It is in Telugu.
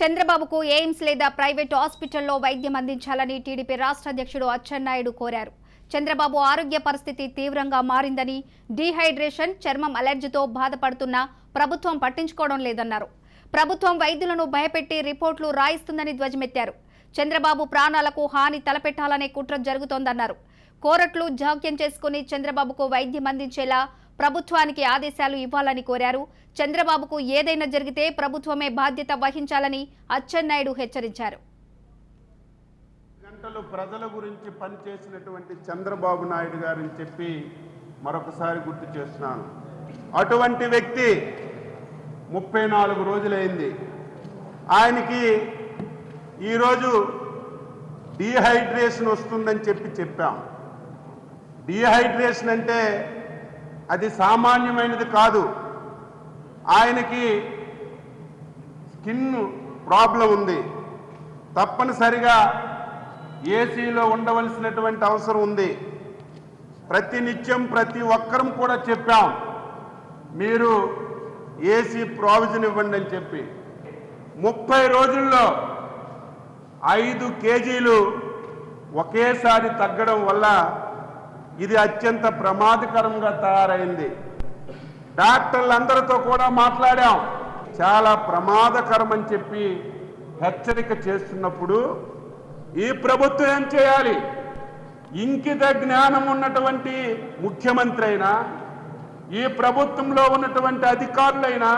చంద్రబాబుకు ఎయిమ్స్ లేదా ప్రైవేట్ హాస్పిటల్లో వైద్యం అందించాలని టీడీపీ రాష్ట్ర అధ్యక్షుడు అచ్చెన్నాయుడు కోరారు. చంద్రబాబు ఆరోగ్య పరిస్థితి తీవ్రంగా మారిందని, డీహైడ్రేషన్, చర్మం అలర్జీతో బాధపడుతున్నా ప్రభుత్వం పట్టించుకోవడం లేదన్నారు. ప్రభుత్వం వైద్యులను భయపెట్టి రిపోర్టులు రాయిస్తుందని ధ్వజమెత్తారు. చంద్రబాబు ప్రాణాలకు హాని తలపెట్టాలనే కుట్ర జరుగుతోందన్నారు. కోరట్లు జాప్యం చేసుకుని చంద్రబాబుకు వైద్యం అందించేలా ప్రభుత్వానికి ఆదేశాలు ఇవ్వాలని కోరారు. చంద్రబాబుకు ఏదైనా జరిగితే ప్రభుత్వమే బాధ్యత వహించాలని అచ్చెన్నాయుడు హెచ్చరించారు. గంటలు ప్రజల గురించి పనిచేసినటువంటి చంద్రబాబు నాయుడు గారిని చెప్పి మరొకసారి గుర్తు చేస్తున్నాను. అటువంటి వ్యక్తి 34 రోజులైంది. ఆయనకి ఈరోజు డీహైడ్రేషన్ వస్తుందని చెప్పాం. డీహైడ్రేషన్ అంటే అది సామాన్యమైనది కాదు. ఆయనకి స్కిన్ ప్రాబ్లం ఉంది. తప్పనిసరిగా ఏసీలో ఉండవలసినటువంటి అవసరం ఉంది. ప్రతినిత్యం ప్రతి ఒక్కరం కూడా చెప్పాం, మీరు ఏసీ ప్రావిజన్ ఇవ్వండి అని చెప్పి. 30 రోజుల్లో 5 కేజీలు ఒకేసారి తగ్గడం వల్ల ఇది అత్యంత ప్రమాదకరంగా తయారైంది. డాక్టర్లందరితో కూడా మాట్లాడాం, చాలా ప్రమాదకరం అని చెప్పి హెచ్చరిక చేస్తున్నప్పుడు ఈ ప్రభుత్వం ఏం చేయాలి? ఇంకిత జ్ఞానం ఉన్నటువంటి ముఖ్యమంత్రి అయినా, ఈ ప్రభుత్వంలో ఉన్నటువంటి అధికారులైనా